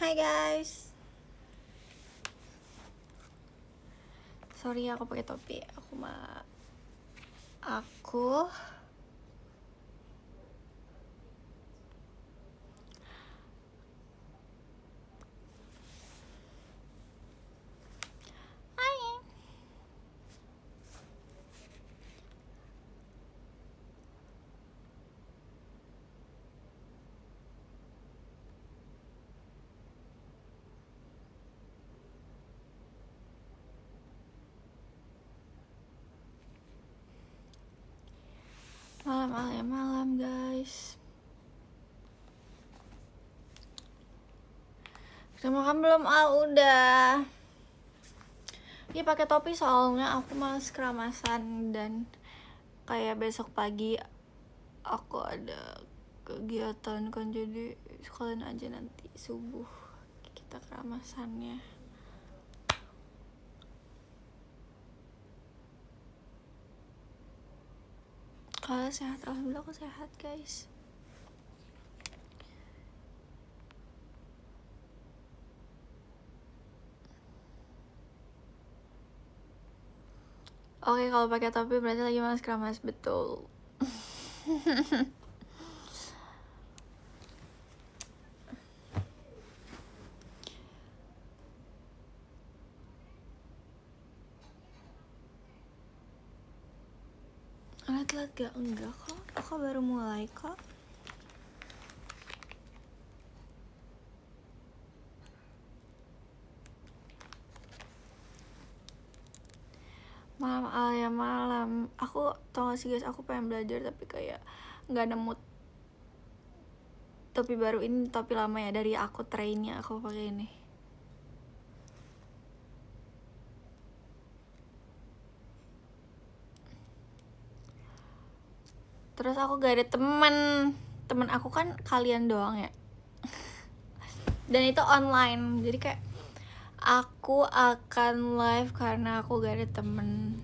Hai guys. Sorry aku pakai topi. Aku Hai. Malam guys. Udah makan belum? Udah. Iya pakai topi soalnya aku malas keramasan dan kayak besok pagi aku ada kegiatan kan, jadi sekalian aja nanti subuh kita keramasannya. Kalau sehat, alhamdulillah aku sehat guys. Oke, kalau pakai topi berarti lagi malas keramas, betul. Telat gak? Enggak kok, aku baru mulai kok. Malam. Aku tau gak sih guys, aku pengen belajar tapi kayak gak nemu topi baru. Ini topi lama ya, dari aku trainnya aku pakai ini. Terus aku gak ada temen aku kan kalian doang ya. Dan itu online, jadi kayak aku akan live karena aku gak ada temen.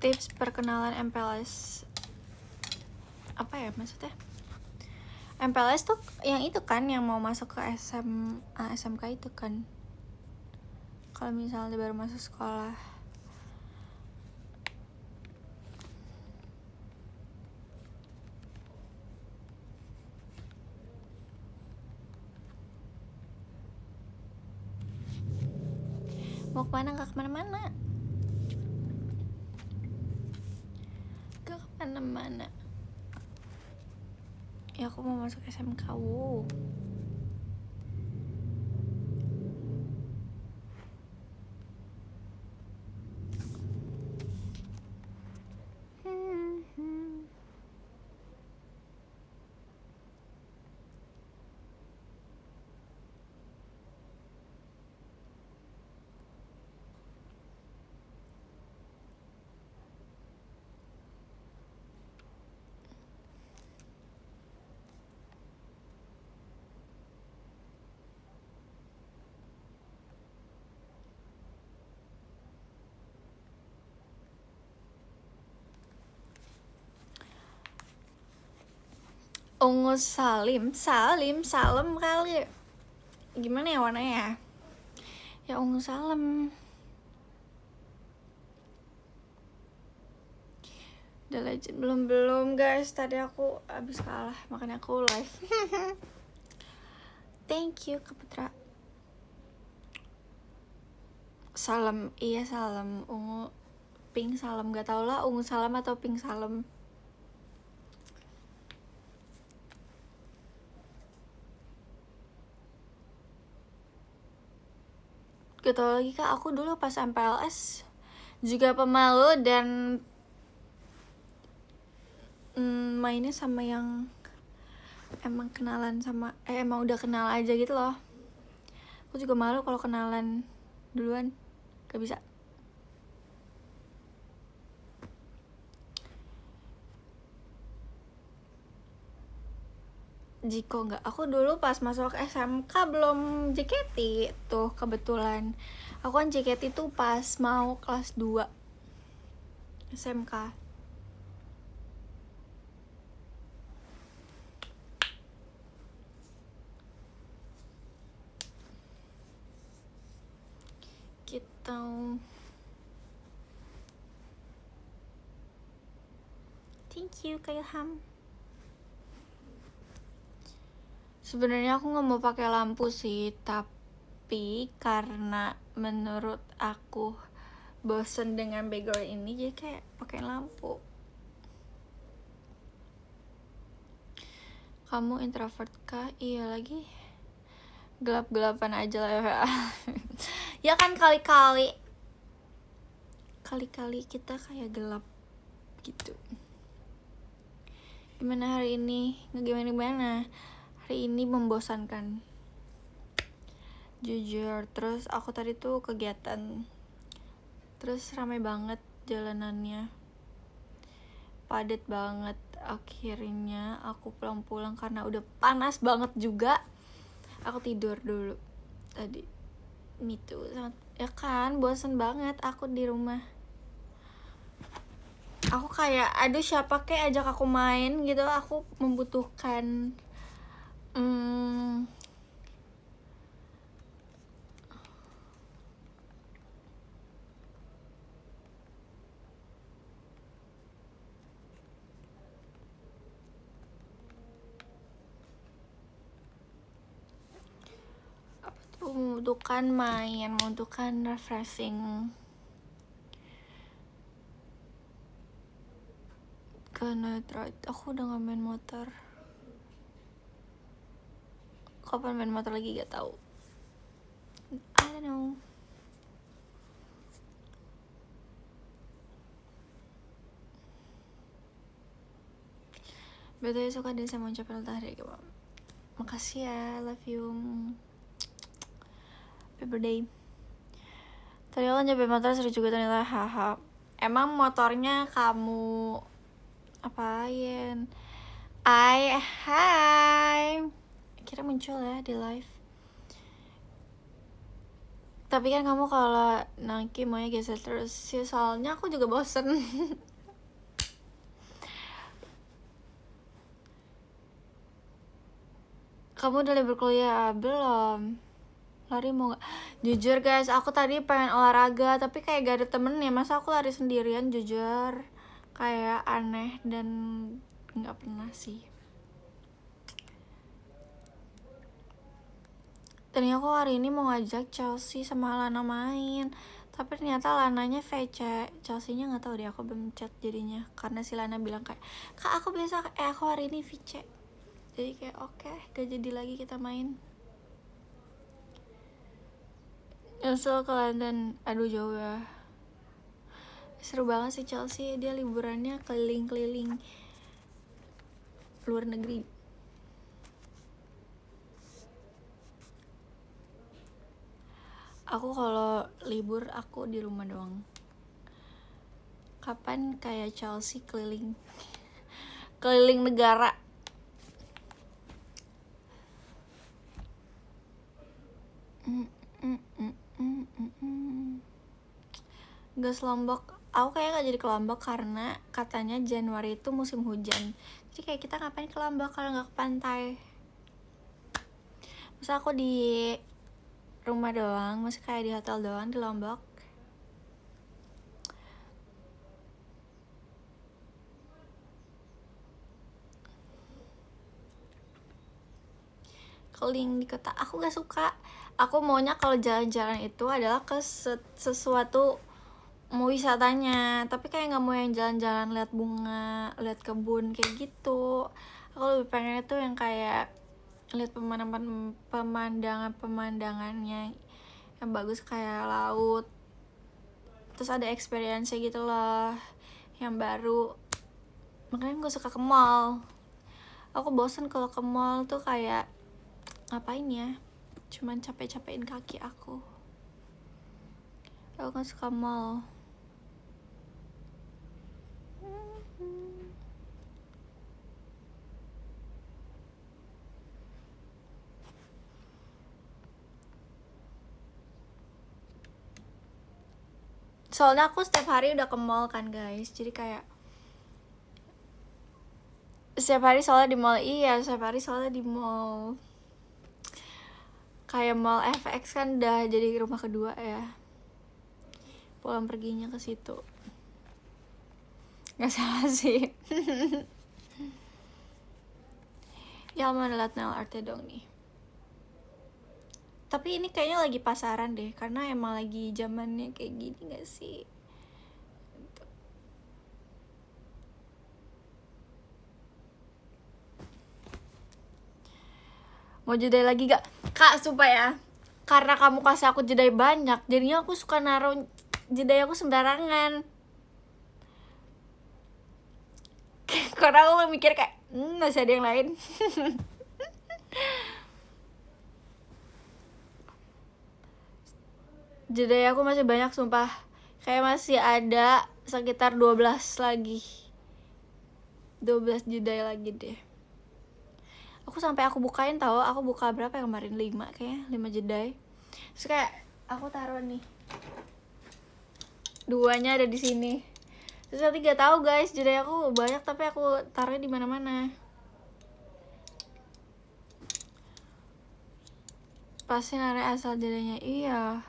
Tips perkenalan MPLS apa ya maksudnya? MPLS tuh yang itu kan, yang mau masuk ke SMK itu kan. Kalau misalnya baru masuk sekolah. Mau kemana? Gak kemana-mana. Gak kemana-mana. Ya aku mau masuk SMK. Wow. Ungu Salim kali. Gimana ya warnanya? Ya ungu Salim. The Legend belum guys. Tadi aku abis kalah, makanya aku live. Thank you Kak Putra. Salam, iya salam. Ungu, pink salam, gak tau lah ungu salam atau pink salam. Gak tau lagi kak, aku dulu pas MPLS juga pemalu dan mainnya sama yang emang kenalan sama emang udah kenal aja gitu loh. Aku juga malu kalau kenalan duluan, gak bisa. Jiko nggak? Aku dulu pas masuk SMK belum JKT tuh kebetulan. Aku kan JKT tuh pas mau kelas 2 SMK. Gitu. Thank you Kak Ilham. Sebenarnya aku nggak mau pakai lampu sih, tapi karena menurut aku bosen dengan background ini, jadi kayak pakai lampu. Kamu introvert kah? Iya lagi. Gelap-gelapan aja lah ya. Ya kan kali-kali kita kayak gelap gitu. Gimana hari ini? Gimana? Hari ini membosankan. Jujur, terus aku tadi tuh kegiatan. Terus ramai banget jalanannya. Padat banget. Akhirnya aku pulang-pulang karena udah panas banget juga. Aku tidur dulu tadi. Itu ya kan, bosan banget aku di rumah. Aku kayak aduh siapa kayak ajak aku main gitu. Aku membutuhkan membutuhkan main, membutuhkan refreshing. Karena aku udah gak main motor. Kapan main motor lagi gak tahu. I don't know. Betul suka deh sama ucapan ulang tahun dari kamu. Makasih ya, love you. Happy birthday. Tadi aku nyobain motor seru juga ternyata, haha. Emang motornya kamu apain? Hai. Kira muncul ya di live. Tapi kan kamu kalau nangki maunya geser terus sih, soalnya aku juga bosen. Kamu udah libur kuliah? Belum. Lari mau gak? Jujur guys, aku tadi pengen olahraga tapi kayak gak ada temen ya. Masa aku lari sendirian, jujur kayak aneh dan gak pernah sih. Tadinya aku hari ini mau ngajak Chelsea sama Lana main, tapi ternyata Lananya VC, Chelsea-nya nggak tahu deh, aku belum chat jadinya karena si Lana bilang kayak kak aku besok aku hari ini VC, jadi kayak oke, gak jadi lagi kita main. Nyusul ke London, aduh jauh ya. Seru banget sih Chelsea, dia liburannya keliling-keliling luar negeri. Aku kalau libur aku di rumah doang. Kapan kayak Chelsea keliling negara. Gak Lombok, aku kayak gak jadi ke Lombok karena katanya Januari itu musim hujan. Jadi kayak kita ngapain ke Lombok kalau gak ke pantai. Masa aku di rumah doang, masih kayak di hotel doang di Lombok. Keliling di kota, aku gak suka. Aku maunya kalau jalan-jalan itu adalah ke sesuatu mau wisatanya, tapi kayak nggak mau yang jalan-jalan lihat bunga, lihat kebun kayak gitu. Aku lebih pengen itu yang kayak lihat pemandangannya yang bagus kayak laut, terus ada experience gitu loh yang baru. Makanya gue suka ke mall. Aku bosen kalau ke mall tuh kayak ngapain ya, cuman capek-capekin kaki aku gak suka mall. Soalnya aku setiap hari udah ke mall kan guys, jadi kayak setiap hari soalnya di mall. Iya, setiap hari soalnya di mall. Kayak mall FX kan udah jadi rumah kedua ya, pulang perginya ke situ. Nggak salah sih. Ya mau liat nail artnya dong nih. Tapi ini kayaknya lagi pasaran deh, karena emang lagi zamannya kayak gini gak sih? Mau jedai lagi gak? Kak, supaya karena kamu kasih aku jedai banyak, jadinya aku suka naruh jedai aku sembarangan. Karena aku mikir kayak masih ada yang lain. Jedai aku masih banyak sumpah. Kayak masih ada sekitar 12 lagi. 12 jedai lagi deh. Aku sampai aku bukain tahu, aku buka berapa ya kemarin? 5 kayaknya, 5 jedai. Terus kayak aku taruh nih. 2-nya ada di sini. Terus nanti gak tahu guys, jedai aku banyak tapi aku taruhnya di mana-mana. Pasti narik asal jedainya. Iya.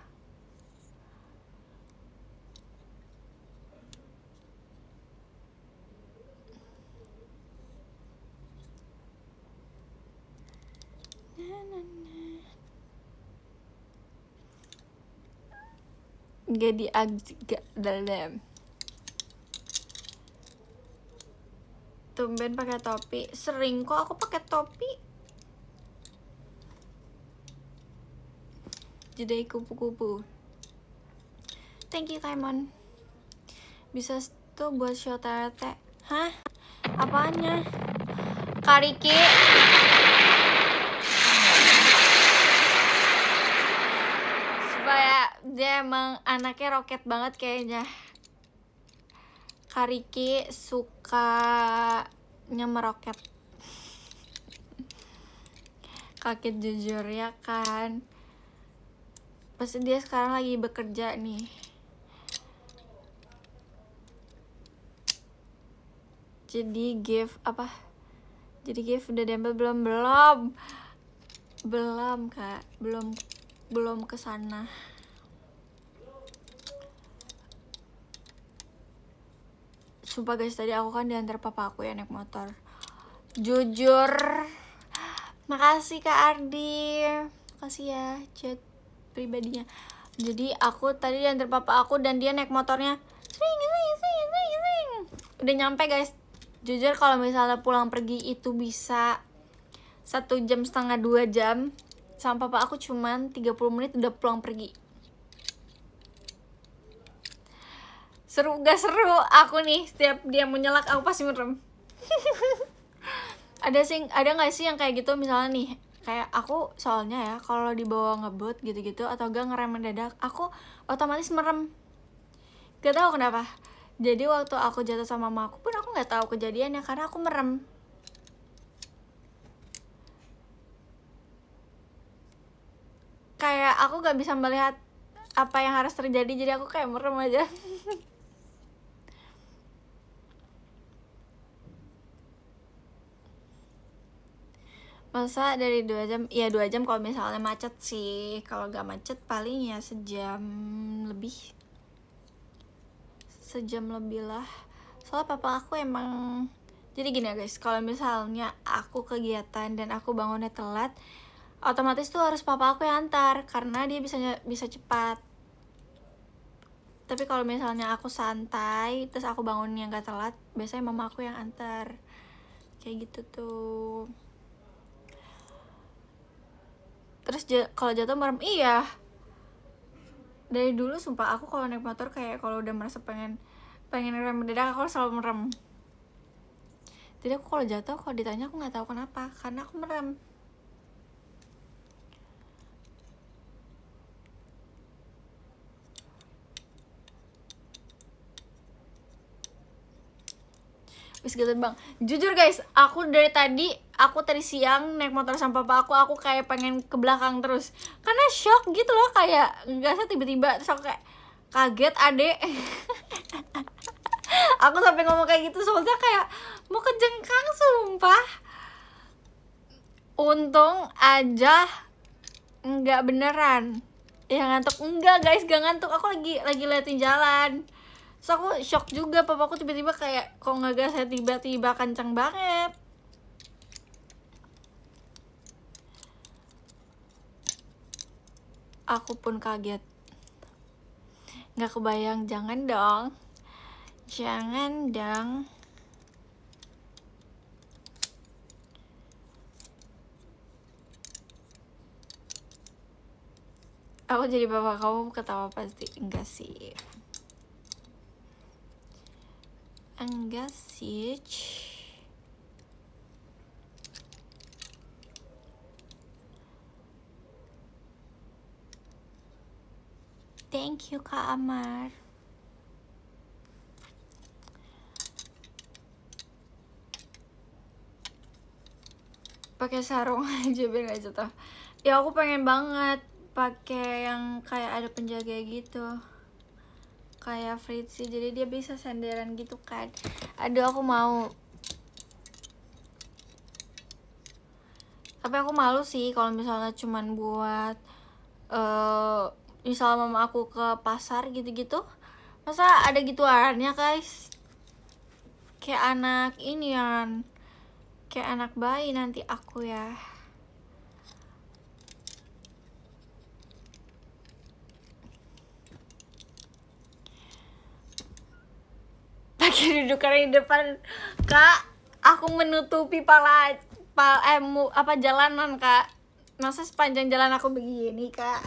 Gak diagak dalam. Tumben pakai topi. Sering kok aku pakai topi. Jedai kupu-kupu. Thank you Kaimon. Bisa tuh buat show tete. Hah? Apanya? Kariki. Supaya dia emang anaknya roket banget kayaknya. Kariki sukanya meroket. Kaget jujur ya kan. Pasti dia sekarang lagi bekerja nih. Jadi gift apa? Jadi gift udah dempel belum? Belum kak, belum kesana. Sumpah guys, tadi aku kan diantar papa aku ya naik motor. Jujur, makasih Kak Ardi, makasih ya chat pribadinya. Jadi aku tadi diantar papa aku dan dia naik motornya. Swing. Udah nyampe guys. Jujur kalau misalnya pulang pergi itu bisa 1,5 jam, 2 jam. Sama papa aku cuman 30 menit udah pulang pergi. Seru gak seru? Aku nih setiap dia menyelak aku pasti merem. Ada nggak sih yang kayak gitu, misalnya nih kayak aku soalnya ya kalau dibawa ngebut gitu-gitu atau gak ngerem mendadak aku otomatis merem. Gak tahu kenapa. Jadi waktu aku jatuh sama mama aku pun aku nggak tahu kejadiannya karena aku merem. Kayak aku nggak bisa melihat apa yang harus terjadi, jadi aku kayak merem aja. Masa dari 2 jam? Ya 2 jam kalau misalnya macet sih. Kalau gak macet paling ya sejam lebih. Sejam lebih lah. Soalnya papa aku emang, jadi gini ya guys, kalau misalnya aku kegiatan dan aku bangunnya telat, otomatis tuh harus papa aku yang antar karena dia bisa cepat. Tapi kalau misalnya aku santai terus aku bangunnya gak telat, biasanya mama aku yang antar. Kayak gitu tuh. Terus kalau jatuh merem, iya. Dari dulu sumpah aku kalau naik motor kayak kalau udah merasa pengen rem mendadak aku selalu merem. Jadi aku kalau jatuh kalau ditanya aku nggak tahu kenapa, karena aku merem. Wis gitu bang. Jujur guys, aku tadi siang naik motor sama papa aku kayak pengen ke belakang terus. Karena shock gitu loh, kayak nggak usah tiba-tiba terus aku kayak Kaget adek. Aku sampai ngomong kayak gitu soalnya kayak mau kejengkang sumpah. Untung aja nggak beneran. Ya ngantuk enggak guys, gak ngantuk. Aku lagi liatin jalan. So aku shock juga, papaku tiba-tiba kayak kok ngegas saya tiba-tiba kencang banget. Aku pun kaget. Nggak kebayang, jangan dong. Jangan dong. Aku jadi bapak kamu ketawa pasti. Enggak sih. Enggak sih. Thank you Kak Amar. Pakai sarung aja biar gak jatuh. Ya aku pengen banget pakai yang kayak ada penjaga gitu, kayak Fritzy, jadi dia bisa senderan gitu kan. Aduh aku mau, tapi aku malu sih kalau misalnya cuman buat misalnya mama aku ke pasar gitu-gitu, masa ada gituannya guys, kayak anak ini kan, kayak anak bayi nanti aku ya. Pakai dudukan di depan Kak, aku menutupi jalanan Kak, masa sepanjang jalan aku begini Kak.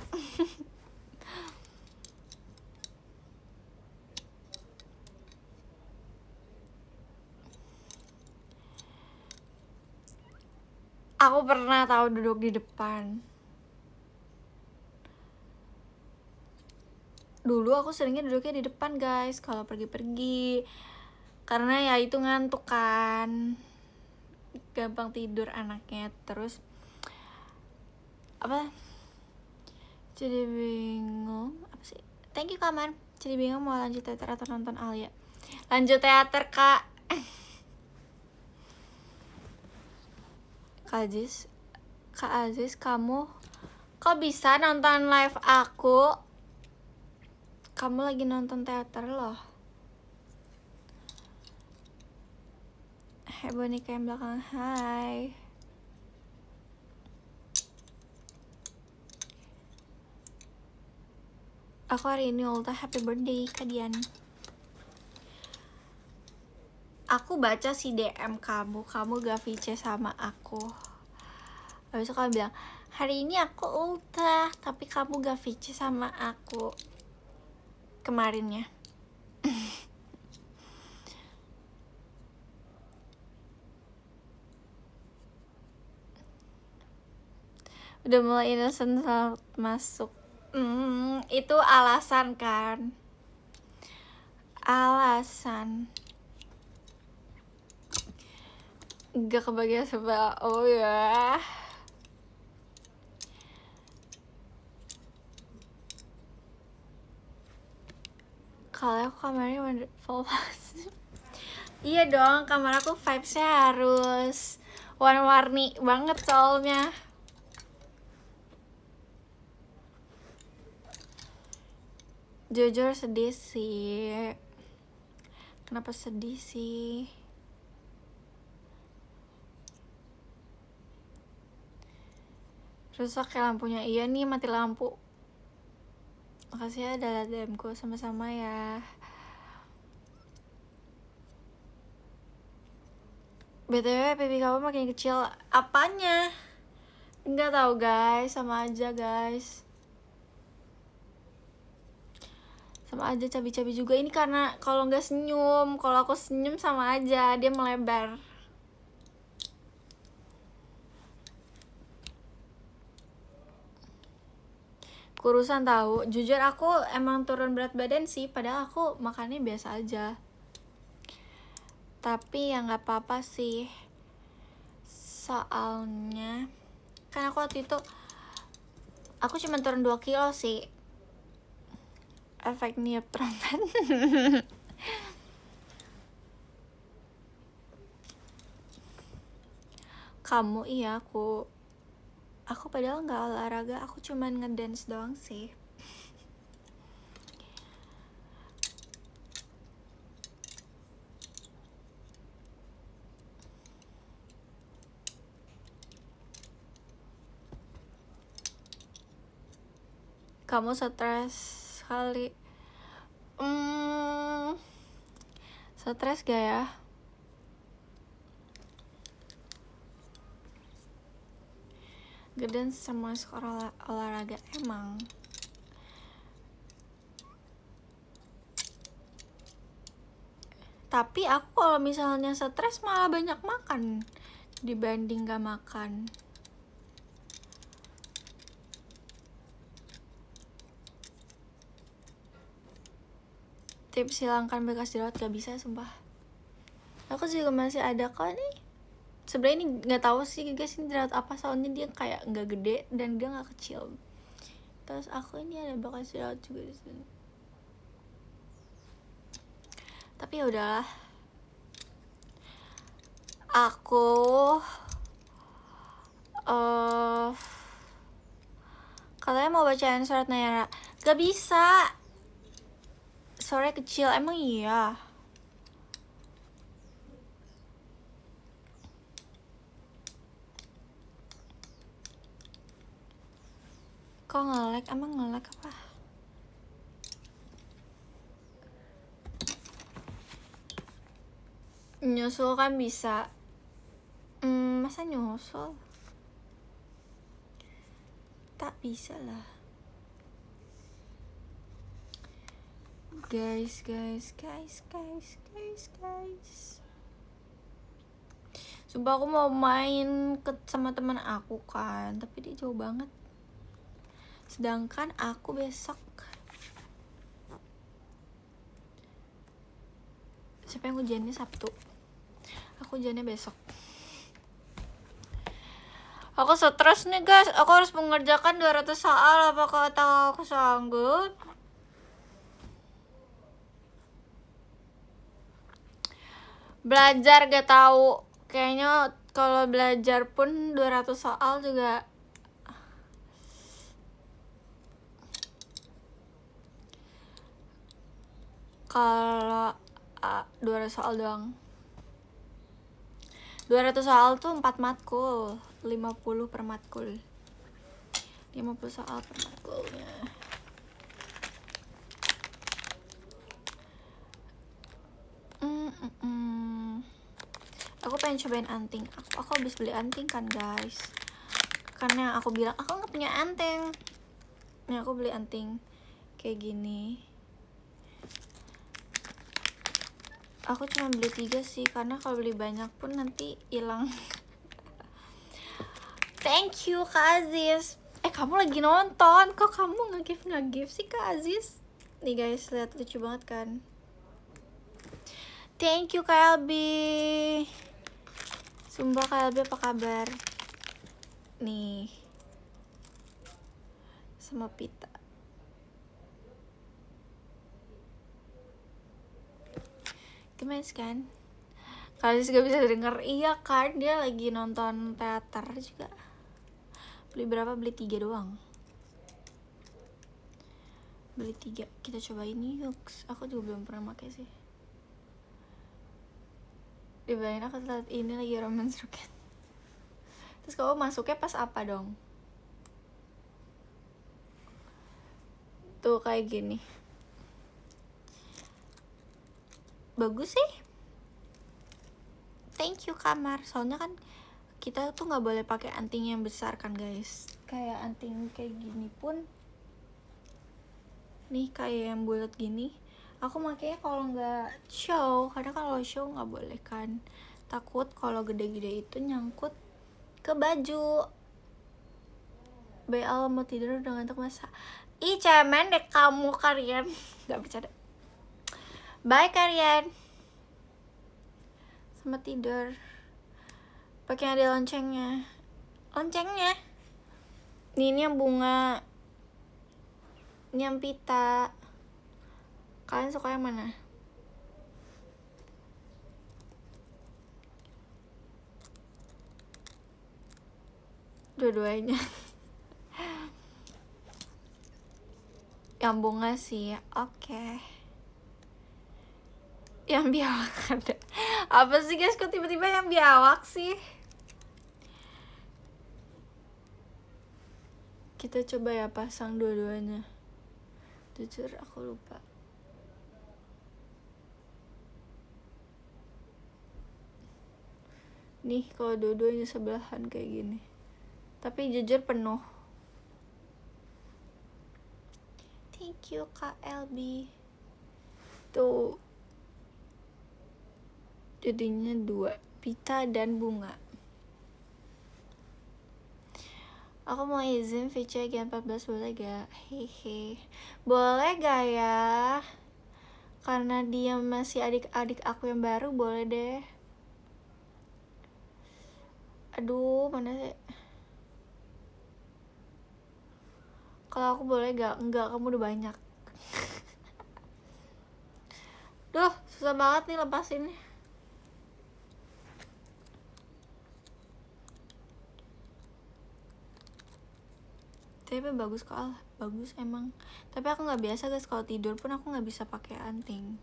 Aku pernah tahu duduk di depan. Dulu aku seringnya duduknya di depan guys kalau pergi-pergi, karena ya itu ngantuk kan, gampang tidur anaknya. Terus apa, jadi bingung apa sih, thank you Kaman. Jadi bingung mau lanjut teater atau nonton Alia. Lanjut teater Kak. Kak Aziz, kamu kok bisa nonton live aku? Kamu lagi nonton teater loh. Hai boneka yang belakang, hai. Aku hari ini ulta, happy birthday Kak Dian. Aku baca si DM kamu gak VC sama aku. Habis itu kamu bilang, hari ini aku ulta tapi kamu gak VC sama aku kemarinnya. Udah mulai innocent saat masuk. Itu alasan kan, alasan. Gak kebagian sebab, oh ya. Kalau aku kamarnya wonderful. Iya dong, kamar aku vibesnya harus warna-warni banget soalnya. Jujur sedih sih. Kenapa sedih sih? Rusak ya lampunya. Iya nih, mati lampu. Makasih ya udah liat DM-ku, sama-sama ya. BTW pipi kamu makin kecil. Apanya? Enggak tahu guys, sama aja guys. Sama aja, cabi-cabi juga. Ini karena kalau nggak senyum, kalau aku senyum sama aja, dia melebar. Kurusan tahu. Jujur aku emang turun berat badan sih, padahal aku makannya biasa aja. Tapi ya nggak apa-apa sih. Soalnya kan aku waktu itu aku cuma turun 2 kilo sih. efek niup trompet. Kamu iya, aku padahal nggak olahraga, aku cuman ngedance doang sih. Kamu stres kali. Stres gak ya? Ngedance termasuk olahraga emang. Tapi aku kalau misalnya stres malah banyak makan dibanding gak makan. Tips hilangkan bekas jerawat gak bisa, sumpah. Aku juga masih ada kok nih. Sebenarnya ini nggak tahu sih guys, ini jerawat apa, soalnya dia kayak nggak gede dan dia nggak kecil. Terus aku ini ada bekas jerawat juga di sini. Tapi ya udahlah. Aku katanya mau bacain surat Nayara. Gak bisa. Suaranya kecil, emang iya. Kok nge-lag? Emang nge-lag apa? Nyusul kan bisa. Masa nyusul? Tak bisa lah. Guys. Sumpah aku mau main sama teman aku kan, tapi dia jauh banget. Sedangkan aku besok. Siapa yang ujiannya Sabtu? Aku ujiannya besok. Aku stres nih guys, aku harus mengerjakan 200 soal. Apakah aku sanggup? Belajar gak tahu. Kayaknya kalau belajar pun 200 soal juga kalau 200 soal doang. 200 soal tuh 4 matkul, 50 per matkul. 50 soal per matkulnya. Aku pengen cobain anting. Aku habis beli anting kan guys. Karena aku bilang aku nggak punya anting. Nah aku beli anting kayak gini. Aku cuma beli 3 sih, karena kalau beli banyak pun nanti hilang. Thank you Kak Aziz. Kamu lagi nonton, kok kamu nge-give sih Kak Aziz? Nih guys, lihat, lucu banget kan? Thank you Kak Elbi. Sumpah Kak Elbi, apa kabar? Nih sama pita. Gemes kan? Kak Aziz gak bisa denger. Iya kan, dia lagi nonton teater juga. Beli berapa? Beli 3 doang. Beli 3. Kita cobain yuk. Aku juga belum pernah pakai sih. Dibayangin aku lihat ini lagi romance rocket. Terus kamu masuknya pas apa dong? Tuh kayak gini. Bagus sih. Thank you Kamar. Soalnya kan kita tuh nggak boleh pakai anting yang besar kan guys. Kayak anting kayak gini pun, nih kayak yang bulat gini, aku makanya kalau nggak show, karena kalau show nggak boleh kan, takut kalau gede-gede itu nyangkut ke baju. BL mau tidur udah ngantuk masa? Ih cemen deh kamu Karian. Gak bercanda. Bye Karian. Sama tidur. Pakai ada loncengnya. Ini yang bunga. Ini yang pita. Kalian suka yang mana? Dua-duanya. Yang bunga sih, oke. Yang biawak ada. Apa sih guys, kok tiba-tiba yang biawak sih? Kita coba ya pasang dua-duanya. Jujur aku lupa. Nih kalau dua-duanya sebelahan kayak gini. Tapi jujur penuh. Thank you Kak LB. Tuh. Jadinya 2, pita dan bunga. Aku mau izin VC Gen 14 boleh gak? Hehe. Boleh gak ya? Karena dia masih adik-adik aku yang baru, boleh deh. Aduh, mana sih? Kalau aku boleh gak? Enggak, kamu udah banyak. Duh, susah banget nih lepasinnya. Tapi bagus kok, bagus emang. Tapi aku nggak biasa guys, kalau tidur pun aku nggak bisa pakai anting.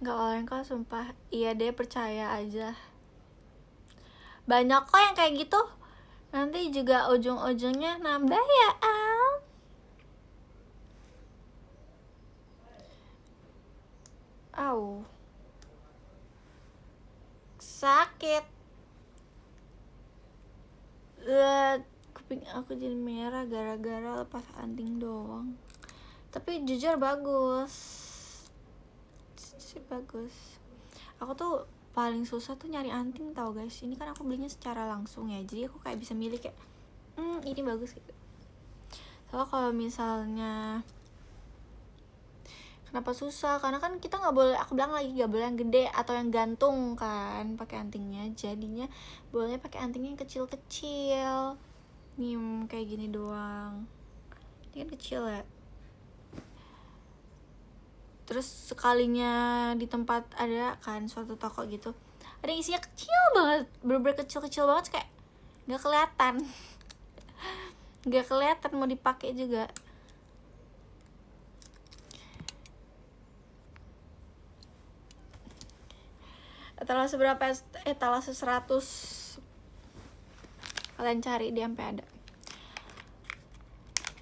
Nggak orang kok sumpah. Iya deh, percaya aja. Banyak kok yang kayak gitu. Nanti juga ujung-ujungnya nambah ya Al. Au. Sakit. Kuping aku jadi merah gara-gara lepas anting doang. Tapi jujur bagus. Bagus. Aku tuh paling susah tuh nyari anting tau guys. Ini kan aku belinya secara langsung ya, jadi aku kayak bisa milih kayak ini bagus gitu. Soalnya kalau misalnya kenapa susah, karena kan kita nggak boleh, aku bilang lagi nggak boleh yang gede atau yang gantung kan pakai antingnya, jadinya boleh pakai antingnya yang kecil-kecil nih, kayak gini doang. Ini kan kecil ya. Terus sekalinya di tempat ada kan suatu toko gitu, ada yang isinya kecil banget, bener-bener kecil-kecil banget, kayak nggak kelihatan. Nggak kelihatan mau dipakai juga. Etalase berapa? Etalase 100. Kalian cari dia sampai ada.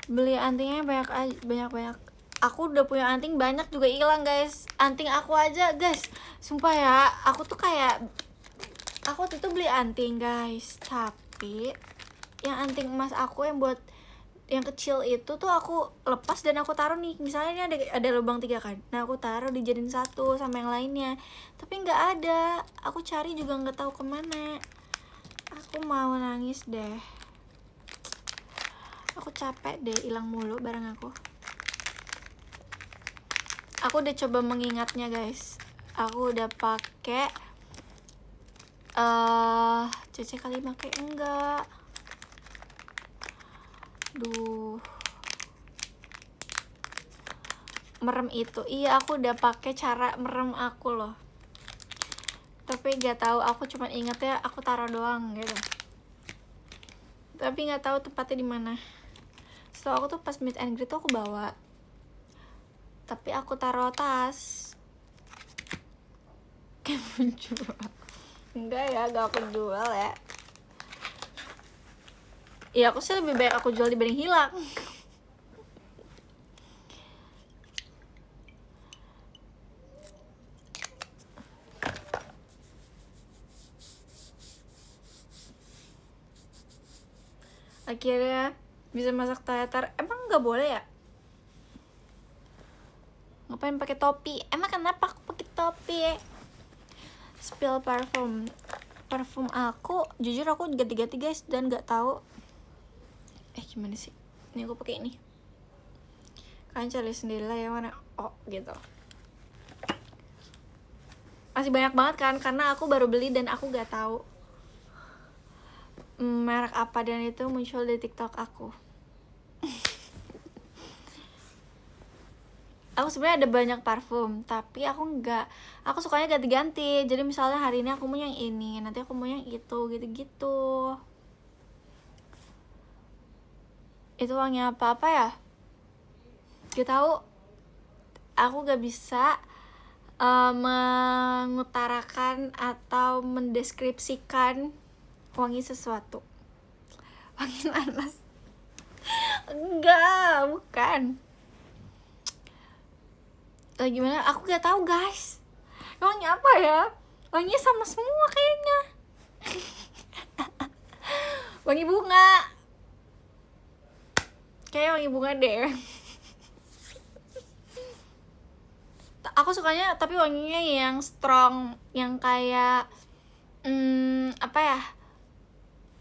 Beli antingnya banyak. Aku udah punya anting banyak juga hilang guys. Anting aku aja guys, sumpah ya, aku tuh kayak, aku tuh beli anting guys, tapi yang anting emas aku yang buat yang kecil itu tuh aku lepas dan aku taruh nih, misalnya ini ada lubang 3 kan, nah aku taruh dijadiin satu sama yang lainnya, tapi nggak ada, aku cari juga nggak tahu kemana. Aku mau nangis deh, aku capek deh, hilang mulu barang aku. Aku udah coba mengingatnya guys, aku udah pakai Cece kali pakai enggak. Duh, merem itu, iya aku udah pakai cara merem aku loh, tapi nggak tahu, aku cuma inget ya aku taruh doang gitu, tapi nggak tahu tempatnya di mana. Setelah aku tuh pas meet and greet tuh aku bawa, tapi aku taruh tas. Kayak menjual. Enggak ya, gak aku jual ya. Ya aku sih lebih baik aku jual dibanding hilang. Akhirnya bisa masak teater. Emang nggak boleh ya? Ngapain pakai topi? Emang kenapa aku pakai topi? Spill parfum aku, jujur aku ganti-ganti guys, dan nggak tahu gimana sih. Ini aku pakai ini, kalian cari sendiri lah yang mana. Oh gitu, masih banyak banget kan, karena aku baru beli dan aku nggak tahu merek apa, dan itu muncul di TikTok aku. Aku sebenarnya ada banyak parfum, tapi aku sukanya ganti-ganti. Jadi misalnya hari ini aku mau yang ini, nanti aku mau yang itu, gitu-gitu. Itu wangi apa ya? Gak tahu. Aku gak bisa mengutarakan atau mendeskripsikan wangi sesuatu. Wangi nanas. Enggak, bukan. Gimana? Aku gak tahu guys. Wangi apa ya? Wanginya sama semua kayaknya. Wangi bunga. Kayak wangi bunga deh. Aku sukanya tapi wanginya yang strong, yang kayak apa ya?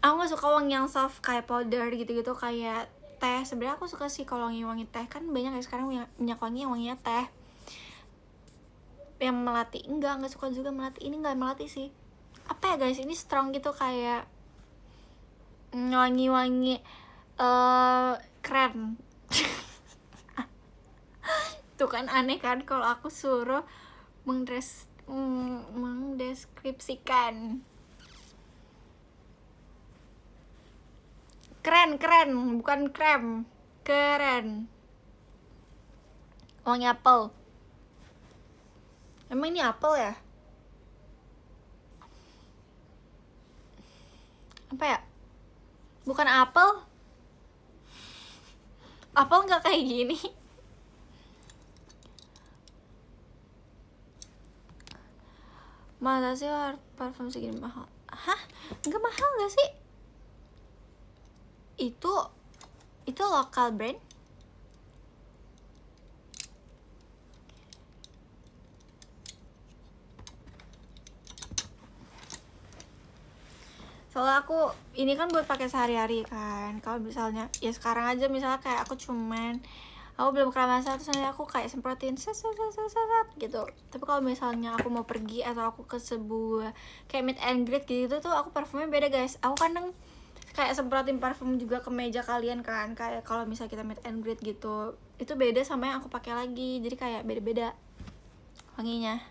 Aku gak suka wangi yang soft kayak powder gitu-gitu, kayak teh. Sebenarnya aku suka sih kalau wangi teh, kan banyak ya sekarang minyak wangi yang wanginya teh. Yang melati enggak suka juga melati. Ini enggak melati sih. Apa ya guys, ini strong gitu, kayak wangi-wangi keren. Tuh kan aneh kan kalau aku suruh mendeskripsikan. Keren, bukan krem. Keren. Wangi apel. Emang ini apel ya? Apa ya? Bukan apel. Apel nggak kayak gini. Masa sih parfum segini mahal? Hah? Nggak mahal nggak sih? Itu lokal brand. Soalnya aku ini kan buat pakai sehari-hari kan. Kalau misalnya ya sekarang aja misalnya kayak aku belum keramas terus nanti aku kayak semprotin gitu. Tapi kalau misalnya aku mau pergi atau aku ke sebuah kayak meet and greet gitu tuh aku parfumnya beda guys. Aku kadang kayak semprotin parfum juga ke meja kalian kan, kayak kalau misalnya kita meet and greet gitu. Itu beda sama yang aku pakai lagi. Jadi kayak beda-beda wanginya.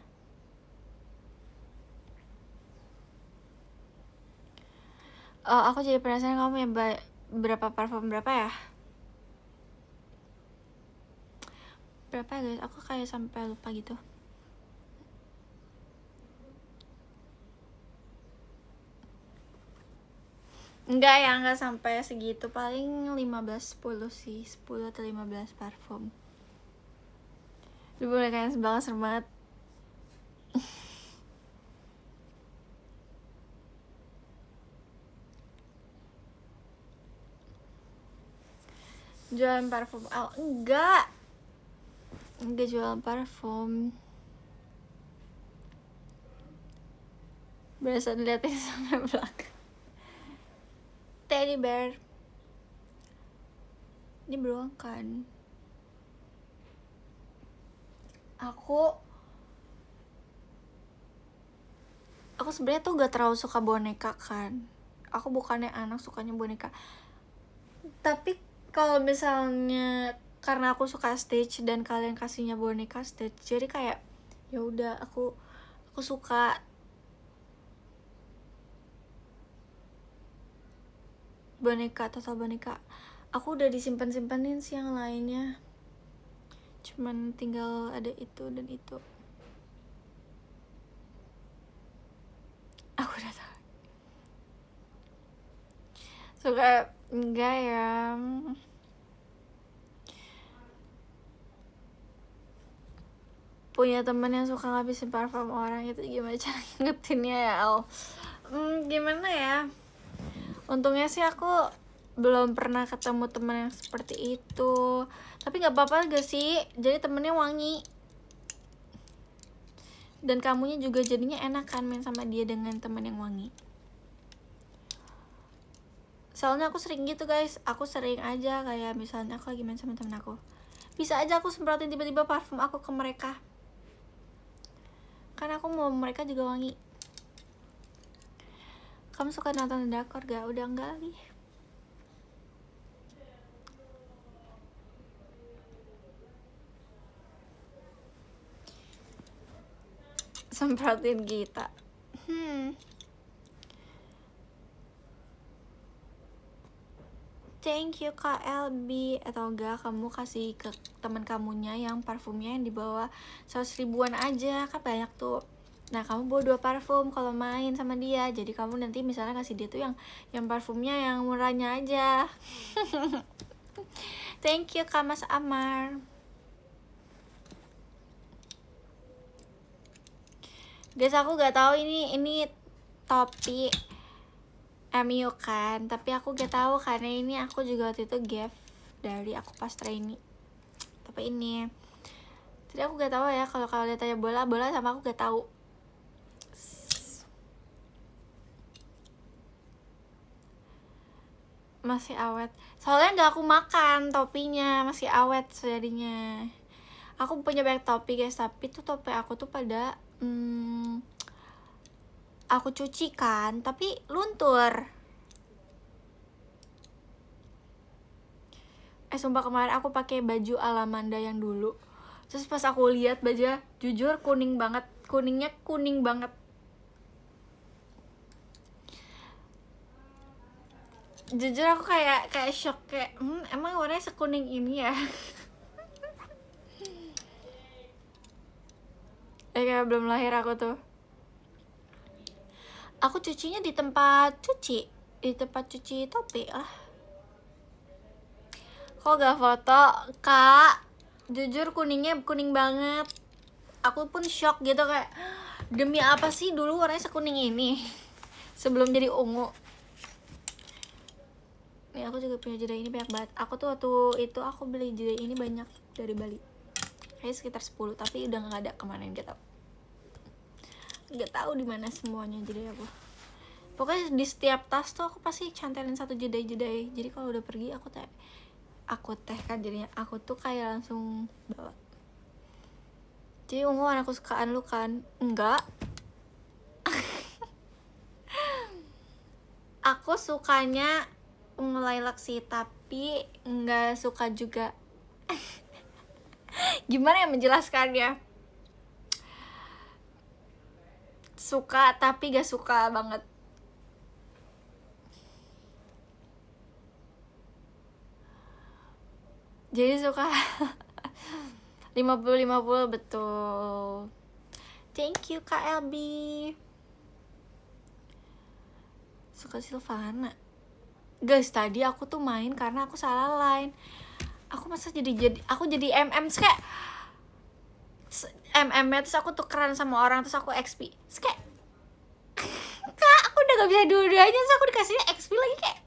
Aku jadi penasaran kamu yang berapa parfum berapa ya? Berapa ya guys? Aku kayak sampai lupa gitu. Enggak sampai segitu, paling 15-10 sih, 10 atau 15 parfum. Lu boleh kayak banget, serem banget. Jualan parfum? Enggak jualan parfum. Berasa diliatin sampai belakang. Teddy bear. Ini beruang kan? Aku sebenarnya tuh gak terlalu suka boneka kan. Aku bukannya anak sukanya boneka. Tapi kalau misalnya karena aku suka stage dan kalian kasihnya boneka stage, jadi kayak ya udah aku suka. Boneka, total boneka. Aku udah disimpan-simpanin sih yang lainnya. Cuman tinggal ada itu dan itu. Aku udah tahu. Suka enggak ya? Punya teman yang suka ngabisin parfum orang itu gimana cara ngingetinnya ya El? Gimana ya? Untungnya sih aku belum pernah ketemu teman yang seperti itu. Tapi nggak apa-apa gak sih? Jadi temennya wangi. Dan kamunya juga jadinya enak kan main sama dia dengan teman yang wangi. Soalnya aku sering gitu guys. Aku sering aja kayak misalnya aku lagi main sama temen aku, bisa aja aku semprotin tiba-tiba parfum aku ke mereka. Karena aku mau mereka juga wangi. Kamu suka nonton drakor gak? Udah enggak lagi. semprotin kita. Thank you KLB. Atau enggak kamu kasih ke teman kamunya yang parfumnya yang di bawah 100 ribuan aja, kan banyak tuh. Nah kamu bawa 2 parfum kalau main sama dia. Jadi kamu nanti misalnya kasih dia tuh yang parfumnya yang murahnya aja. Thank you Kak Mas Amar. Guys, aku gak tahu ini topi MU kan, tapi aku gak tahu karena ini aku juga waktu itu gift dari aku pas trainee. Tapi ini, jadi aku gak tahu ya kalau kalian tanya bola sama aku gak tahu. Masih awet. Soalnya gak aku makan topinya, masih awet jadinya. Aku punya banyak topi guys, tapi tuh topi aku tuh pada aku cuci kan, tapi luntur. Sumpah kemarin aku pakai baju Alamanda yang dulu. Terus pas aku lihat baju, jujur kuning banget, kuningnya kuning banget. Jujur aku kayak shock kayak, emang warnanya sekuning ini ya? Kayak belum lahir aku tuh. Aku cucinya di tempat cuci topi lah. Kok gak foto Kak? Jujur kuningnya kuning banget. Aku pun shock gitu kayak, demi apa sih dulu warnanya sekuning ini sebelum jadi ungu. Nih aku juga punya jeda ini banyak banget. Aku tuh waktu itu aku beli jeda ini banyak dari Bali, kayaknya sekitar 10, tapi udah gak ada kemana, gak tahu di mana semuanya. Jadi aku pokoknya di setiap tas tuh aku pasti cantelin satu jedai. Jadi kalau udah pergi aku kan jadinya aku tuh kayak langsung bawa. Jadi ungu warna kesukaan lu kan? Enggak. Aku sukanya ungu lilac sih, tapi nggak suka juga. Gimana ya menjelaskannya? Suka tapi gak suka banget. Jadi suka 50-50 betul. Thank you KLB. Suka Silvana. Guys, tadi aku tuh main karena aku salah line. Aku masa jadi aku jadi MM kayak MM-nya, terus aku tukeran sama orang, terus aku XP. Terus kayak Kak, aku udah gak bisa dua-duanya, terus aku dikasihnya XP lagi kayak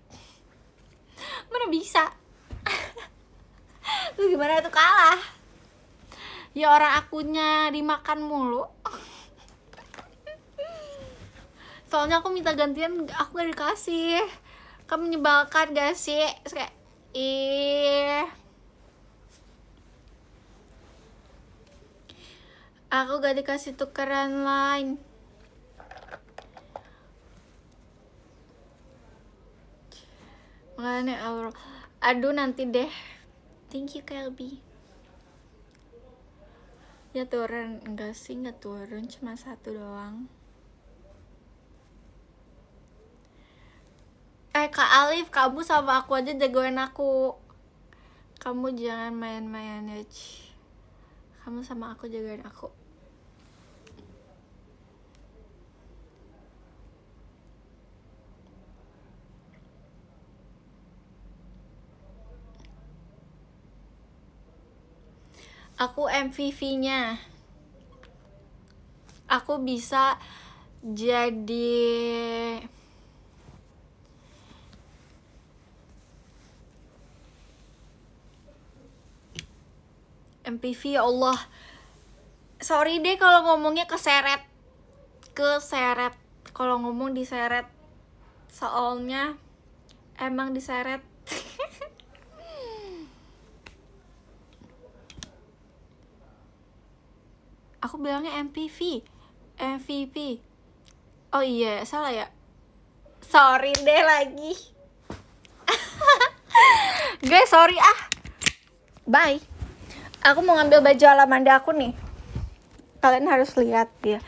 mana bisa. Terus gimana tuh kalah? Ya orang akunya dimakan mulu. Soalnya aku minta gantian, aku gak dikasih. Kamu menyebalkan gak sih? Terus kayak aku gak dikasih tukeran line. Makanya aduh nanti deh. Thank you KLB. Ya turun, enggak sih, enggak turun, cuma 1 doang. Kak Alif, kamu sama aku aja jagoin aku. Kamu jangan main-main ya. Kamu sama aku jagain aku. Aku MVV-nya. Aku bisa jadi MPV, ya Allah. Sorry deh kalau ngomongnya keseret. Kalau ngomong diseret. Soalnya emang diseret. Aku bilangnya MPV, MVP. Oh iya, salah ya. Sorry deh lagi. Guys, sorry ah. Bye. Aku mau ngambil baju Alamanda aku nih. Kalian harus lihat dia.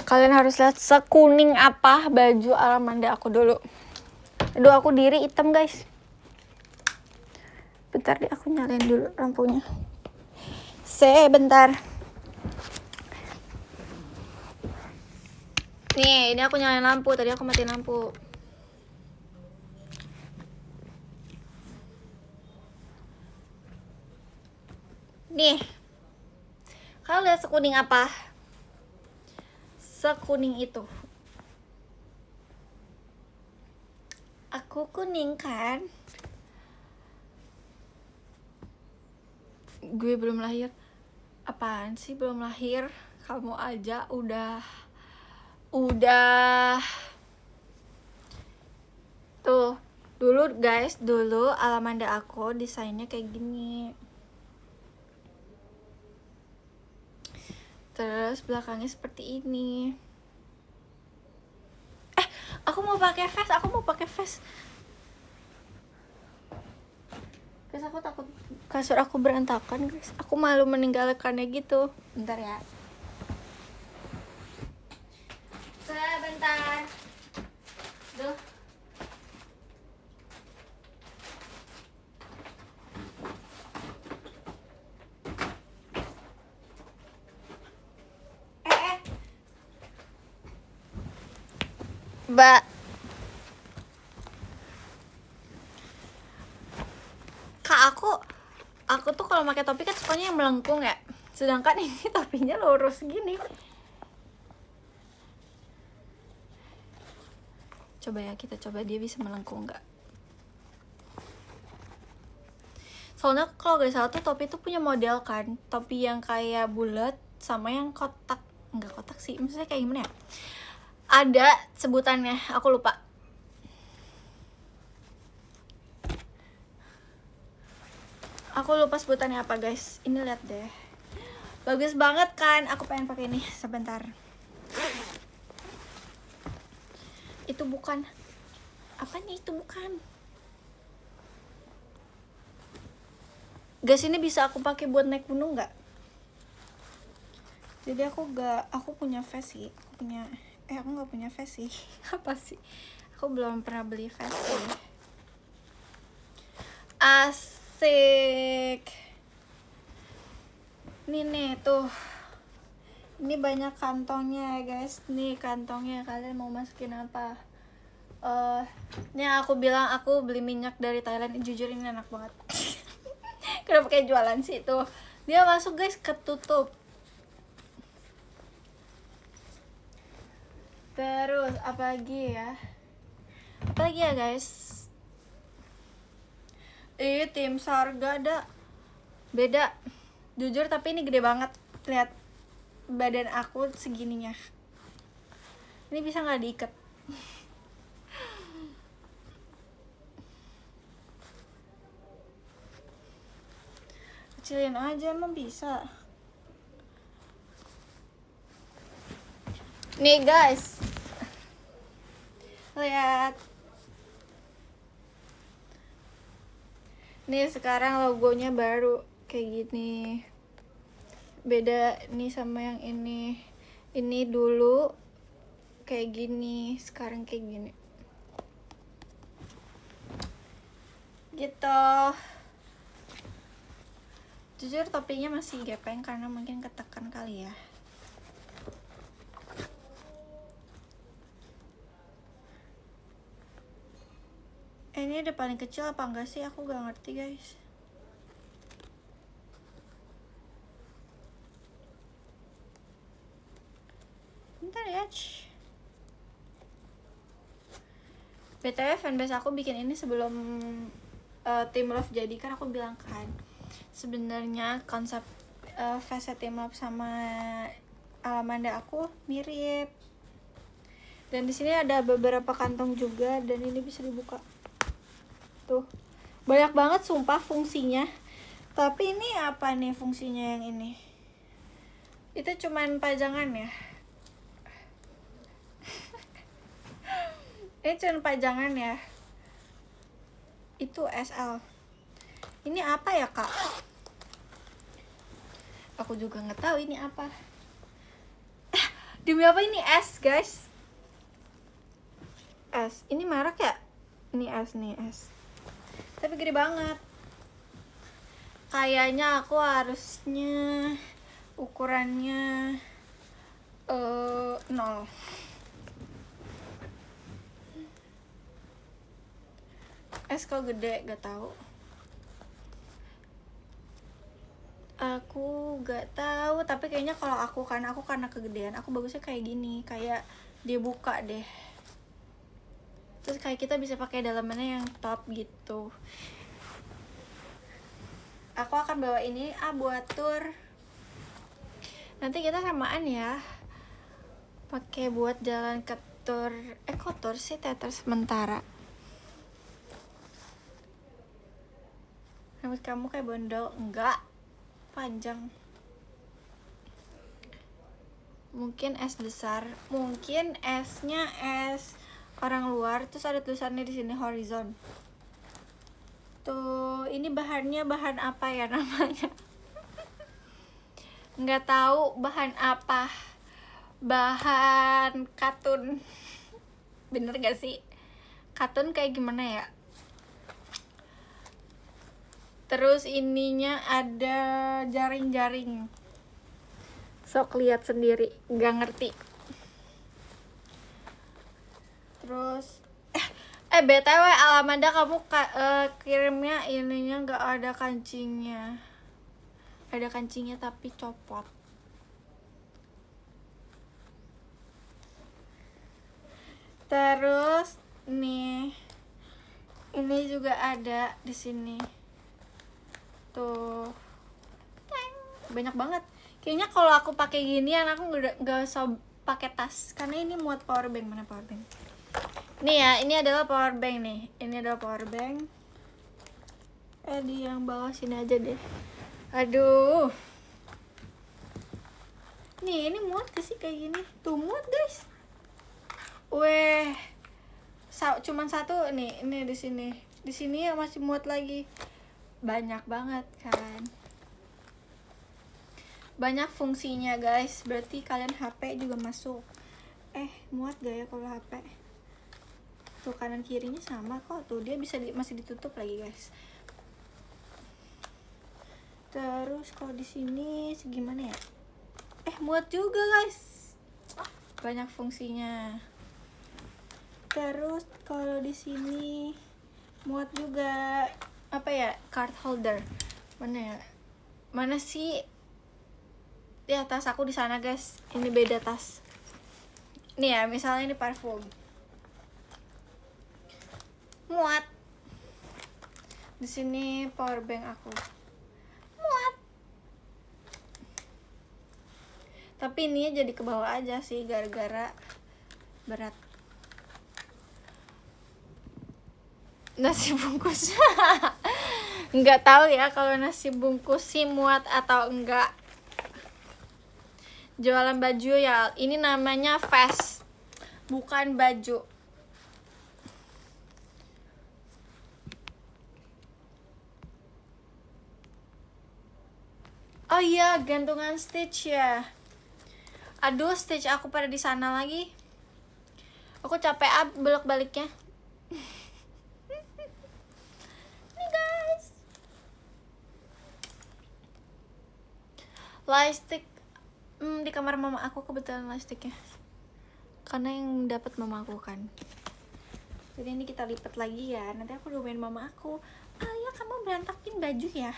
Kalian harus lihat sekuning apa baju Alamanda aku dulu. Aduh, aku diri hitam guys. Bentar deh, aku nyalain dulu lampunya. Sebentar. Nih, ini aku nyalain lampu. Tadi aku matiin lampu. Nih. Kalian lihat sekuning apa? Sekuning itu. Aku kuning kan? Gue belum lahir. Apaan sih belum lahir? Kamu aja udah tuh. Dulu guys, dulu Alamanda aku desainnya kayak gini. Terus belakangnya seperti ini. Aku mau pakai vest. Guys, aku takut kasur aku berantakan guys. Aku malu meninggalkannya gitu. Bentar ya. Sebentar. Duh. Mbak. Kak, aku tuh kalau pakai topi kan sukanya yang melengkung ya. Sedangkan ini topinya lurus gini. Coba ya, kita coba dia bisa melengkung nggak. Soalnya kalau gak salah tuh topi tuh punya model kan. Topi yang kayak bulat sama yang kotak. Enggak kotak sih, maksudnya kayak gimana ya. Ada sebutannya, aku lupa. Aku lupa sebutannya apa guys. Ini lihat deh. Bagus banget kan? Aku pengen pakai ini. Sebentar. Itu bukan. Apa nih? Itu bukan. Guys, ini bisa aku pakai buat naik gunung nggak? Jadi aku punya vest sih. Aku nggak punya vest sih. Apa sih? Aku belum pernah beli vest sih. Asik. Nih tuh. Ini banyak kantongnya ya guys. Nih kantongnya, kalian mau masukin apa? Ini aku bilang aku beli minyak dari Thailand. Jujur ini enak banget. Kenapa kayak jualan sih tuh? Dia masuk guys, ketutup. Terus apa lagi ya? Apa lagi ya guys? Tim Sarga ada. Beda. Jujur tapi ini gede banget. Lihat badan aku segininya. Ini bisa nggak diikat? Kecilin aja emang bisa. Nih guys, lihat. Nih sekarang logonya baru kayak gini. Beda nih sama yang ini. Ini dulu kayak gini, sekarang kayak gini. Gitu. Jujur topinya masih gepeng karena mungkin ketekan kali ya. Ini udah paling kecil apa enggak sih? Aku gak ngerti guys. Bentar ya. BTW fanbase aku bikin ini sebelum Team Love jadi, kan aku bilang kan sebenarnya konsep face Team Love sama Alamanda aku mirip. Dan di sini ada beberapa kantong juga dan ini bisa dibuka. Tuh. Banyak banget sumpah fungsinya. Tapi ini apa nih fungsinya yang ini? Itu cuman pajangan ya. Ini cuman pajangan ya. Itu SL. Ini apa ya kak? Aku juga nggak tahu ini apa. Demi apa ini es, guys? Es. Ini merek ya? Ini es nih, es. Tapi gede banget. Kayaknya aku harusnya ukurannya 0. Es kok gede, gak tahu. Aku gak tahu, tapi kayaknya kalau aku karena kegedean, aku bagusnya kayak gini, kayak dia buka deh. Terus kayak kita bisa pakai dalamannya yang top gitu. Aku akan bawa ini buat tour. Nanti kita samaan ya. Pakai buat jalan ke tour. Kok tour sih, teater sementara. Rambut kamu kayak bondol? Enggak, panjang. Mungkin es besar, mungkin esnya es orang luar, terus ada tulisannya di sini Horizon. Tuh, ini bahannya bahan apa ya namanya? Nggak tahu bahan apa. Bahan katun. Bener gak sih? Katun kayak gimana ya? Terus ininya ada jaring-jaring. Sok lihat sendiri, nggak ngerti. Terus BTW Alamanda, kamu kirimnya ininya nggak ada kancingnya. Ada kancingnya tapi copot. Terus nih, ini juga ada di sini. Tuh, banyak banget. Kayaknya kalau aku pakai ginian aku nggak usah pakai tas, karena ini muat power bank. Mana power bank? Nih ya, ini adalah power bank nih. Ini adalah power bank. Di yang bawah sini aja deh. Aduh. Nih, ini muat gak sih kayak gini? Tuh muat guys. Weh, cuman satu nih, ini di sini. Di sini ya masih muat lagi. Banyak banget kan. Banyak fungsinya guys. Berarti kalian HP juga masuk. Muat gak ya kalau HP? Tuh kanan kirinya sama kok. Tuh dia bisa masih ditutup lagi guys. Terus kalau di sini segimana ya? Muat juga guys. Banyak fungsinya. Terus kalau di sini muat juga. Apa ya? Card holder. Mana ya? Mana sih? Ya, tas aku di sana guys. Ini beda tas. Nih ya, misalnya ini parfum. Muat. Di sini power bank aku. Muat. Tapi ini jadi ke bawah aja sih gara-gara berat. Nasi bungkus. Nggak tahu ya kalau nasi bungkus sih muat atau enggak. Jualan baju ya. Ini namanya vest, bukan baju. Oh iya, gantungan stitch ya. Aduh, stitch aku pada di sana lagi. Aku capek bolak-baliknya. Nih guys. Lightstick di kamar mama aku kebetulan lightsticknya. Karena yang dapat mama aku kan. Jadi ini kita lipat lagi ya. Nanti aku doain mama aku. Ya kamu berantakin baju ya.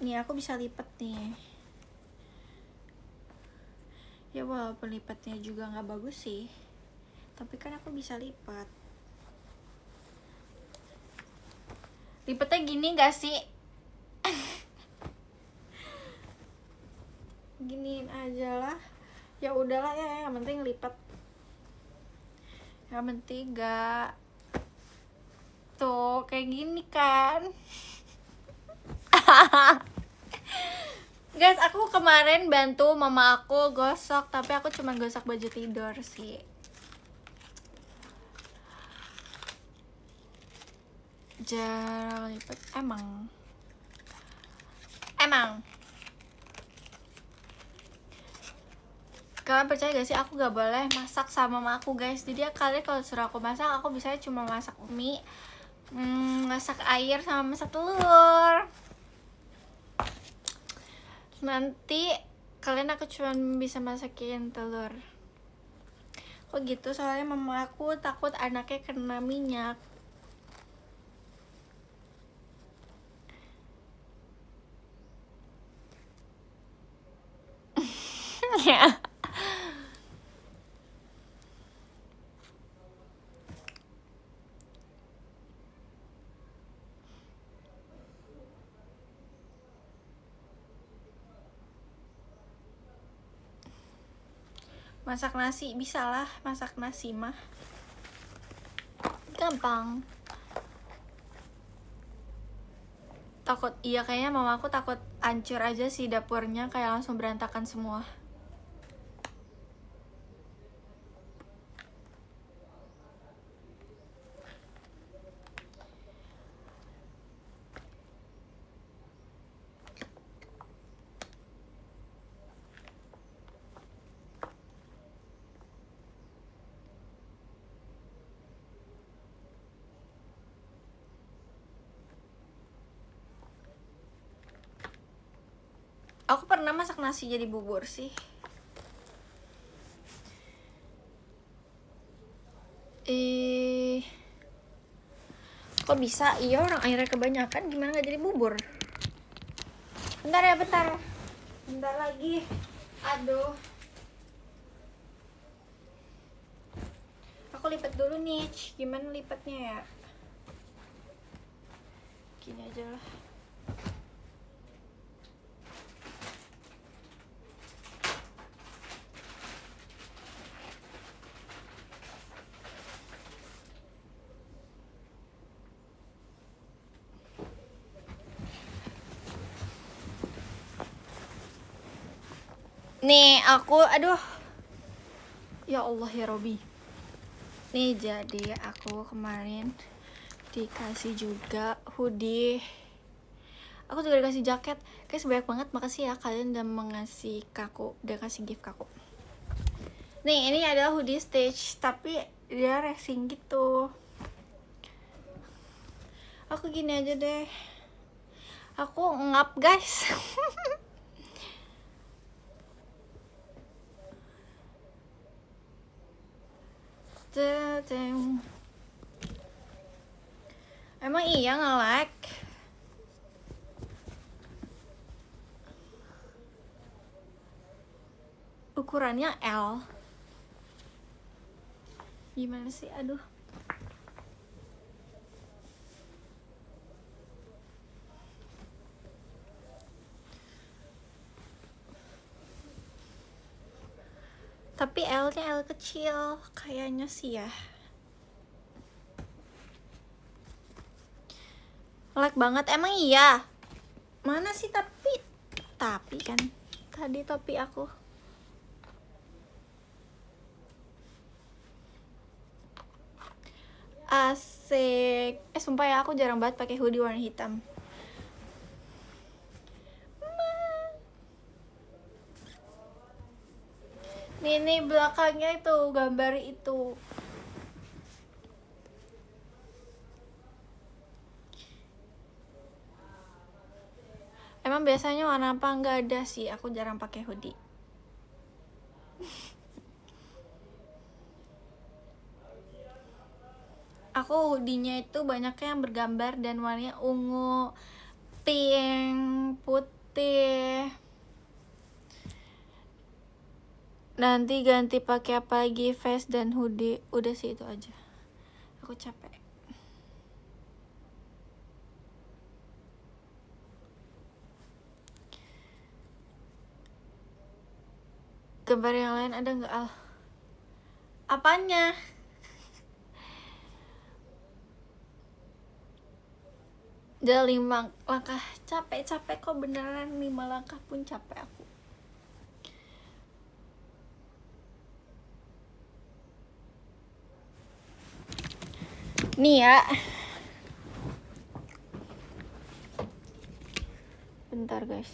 Nih aku bisa lipat nih. Ya walaupun lipatnya juga nggak bagus sih, tapi kan aku bisa lipat. Lipatnya gini gak sih? Giniin aja lah. Ya udahlah ya, yang penting lipat. Yang penting gak tuh kayak gini kan. Guys, aku kemarin bantu mama aku gosok, tapi aku cuma gosok baju tidur sih. Jarang lipat emang. Kalian percaya gak sih aku gak boleh masak sama mama aku guys. Jadi kalian kalau suruh aku masak, aku biasanya cuma masak mie, masak air sama masak telur. Nanti kalian aku cuma bisa masakin telur. Kok gitu, soalnya mama aku takut anaknya kena minyak. Ya. Masak nasi bisa lah, masak nasi mah gampang. Takut, iya kayaknya mama aku takut hancur aja sih dapurnya, kayak langsung berantakan semua. Aku pernah masak nasi jadi bubur sih. Kok bisa? Iya, orang airnya kebanyakan, gimana gak jadi bubur? Bentar ya, bentar. Bentar lagi. Aduh. Aku lipat dulu nih. Gimana lipatnya ya? Gini aja lah. Nih, aduh. Ya Allah ya Robi. Nih, jadi aku kemarin dikasih juga hoodie. Aku juga dikasih jaket. Guys, banyak banget, makasih ya kalian udah mengasih kaku, udah kasih gift kaku. Nih, ini adalah hoodie Stitch, tapi dia racing gitu. Aku gini aja deh. Aku ngap guys. Emang iya nge-lag? Ukurannya L. Gimana sih? Aduh. Tapi L-nya L kecil kayaknya sih ya. Lag banget, emang iya? Mana sih tapi kan tadi topi aku. Asik. Sumpah ya, aku jarang banget pakai hoodie warna hitam. Nih belakangnya itu gambar itu. Emang biasanya warna apa? Nggak ada sih, aku jarang pakai hoodie. Aku hoodie-nya itu banyaknya yang bergambar dan warnanya ungu, pink, putih. Nanti ganti pakai apa lagi? Vest dan hoodie. Udah sih itu aja. Aku capek. Gambar yang lain ada nggak, Al? Apanya? Udah 5 langkah. Capek kok beneran, 5 langkah pun capek aku. Nih ya. Bentar guys.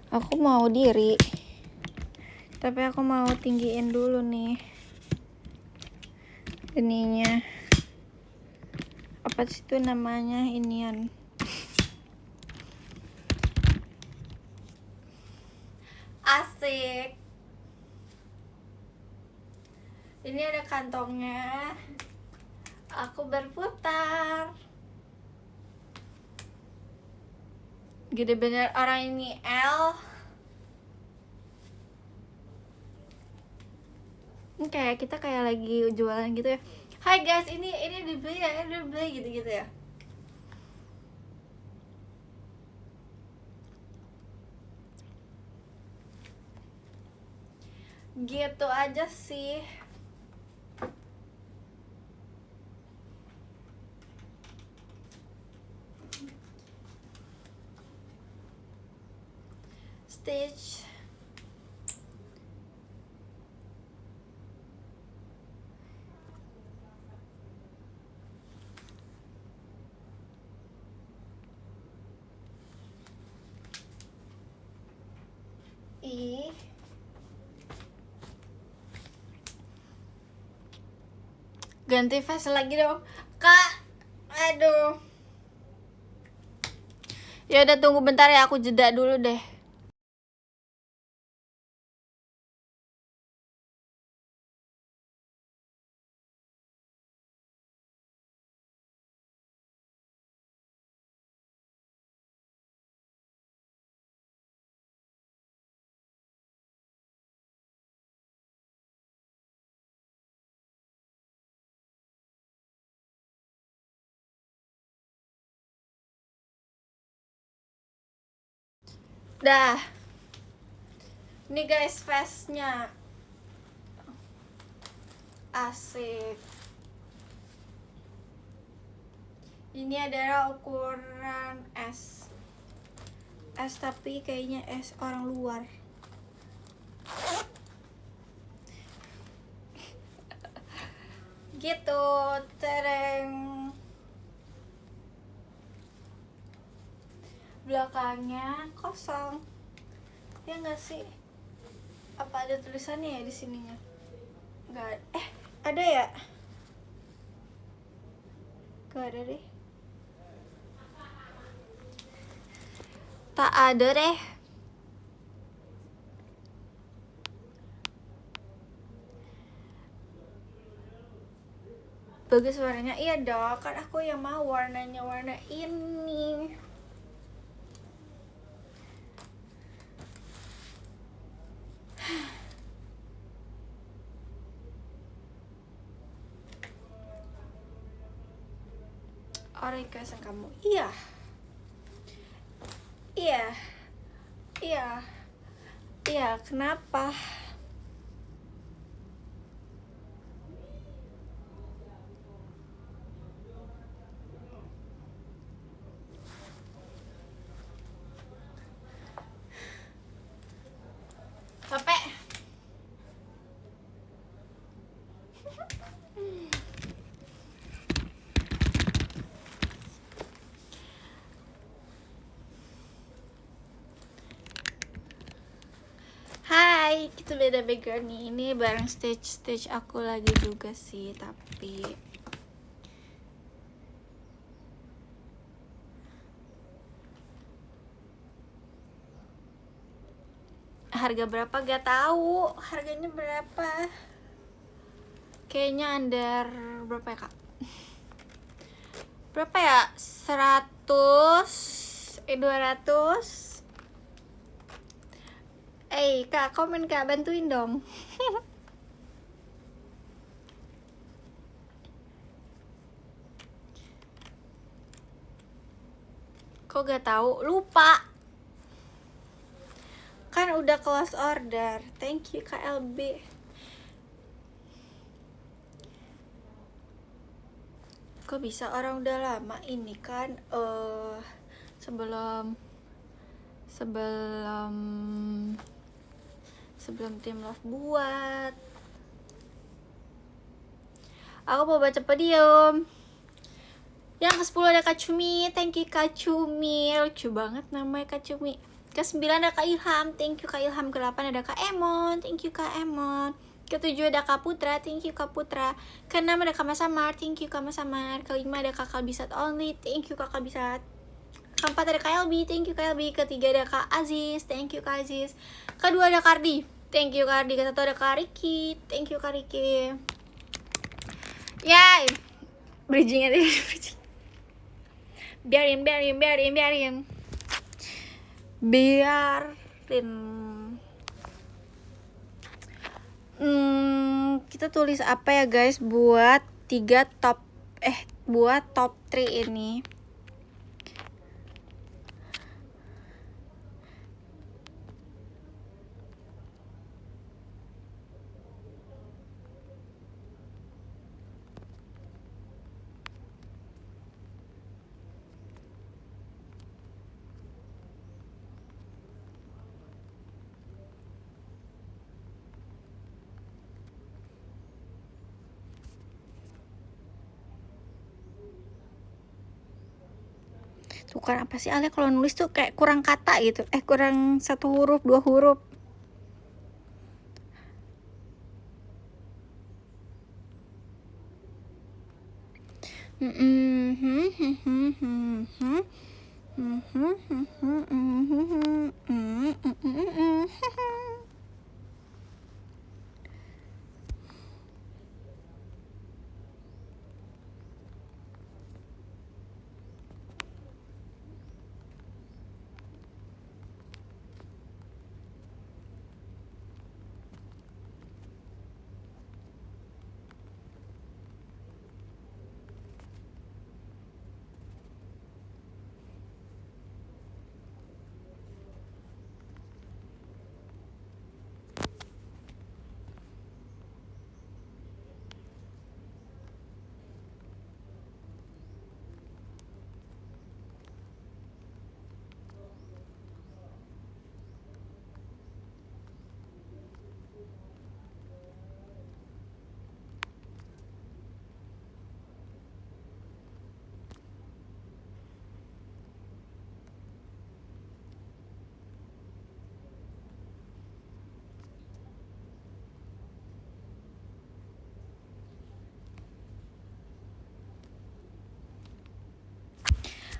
Aku mau diri, tapi aku mau tinggiin dulu nih ininya, apa sih itu namanya, inian. Asik. Ini ada kantongnya. Aku berputar. Gede bener orang ini L. Ini kayak kita kayak lagi jualan gitu ya. Hai guys, ini dibeli ya, ini dibeli gitu-gitu ya. Gitu aja sih. Stitch. Ih. Ganti face lagi dong, Kak. Aduh. Ya udah, tunggu bentar ya, aku jeda dulu deh. Dah. Ini guys face-nya. Asik. Ini adalah ukuran S. S tapi kayaknya S orang luar. Gitu, tereng. Belakangnya kosong. Ya nggak sih? Apa ada tulisannya ya di sininya? Nggak. Ada ya? Nggak ada deh. Tak ada deh. Bagus warnanya. Iya dong, kan aku yang mau warnanya warna ini. Orang kasihan kamu. Iya. Iya. Iya. Iya, kenapa? Capek. Hai, kita beda background nih. Ini bareng stage aku lagi juga sih, tapi harga berapa gak tahu. Harganya berapa? Kayaknya under berapa ya, Kak? Berapa ya? 100 200. Kak, komen Kak, bantuin dong. Kok gak tahu? Lupa. Kan udah close order. Thank you KLB. Kok bisa, orang udah lama ini kan sebelum Team Love buat. Aku mau baca podium. Yang ke-10 ada Kak Cumi. Thank you Kak Cumi. Lucu banget namanya Kak Cumi. Ke-9 ada Kak Ilham, thank you Kak Ilham. Ke-8 ada Kak Emon, thank you Kak Emon. Ke-7 ada Kak Putra, thank you Kak Putra. Ke-6 ada Kak Masamar, thank you Kak Masamar. Ke-5 ada Kak Kalbisat Only, thank you Kak Kalbisat. Ke-4 ada Kak Elbi, thank you Kak Elbi. Ke-3 ada Kak Aziz, thank you Kak Aziz. Ke-2 ada Kardi, thank you Kardi. Ke-1 ada Kak Riki, thank you Kak Riki. Yay, bridging aja, bridging. Biarin. Kita tulis apa ya guys buat buat top 3 ini. Tukar apa sih Ale kalau nulis tuh kayak kurang kata gitu, kurang 1 huruf 2 huruf.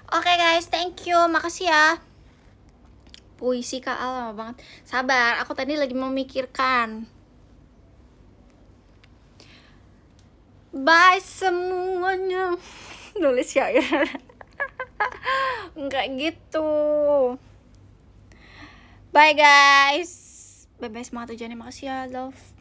Oke guys, thank you, makasih ya. Puisi Kak Al lama banget. Sabar, aku tadi lagi memikirkan. Bye semuanya. Nulis syair. Enggak gitu. Bye guys. Bye-bye, semangat ujiannya, makasih ya, love.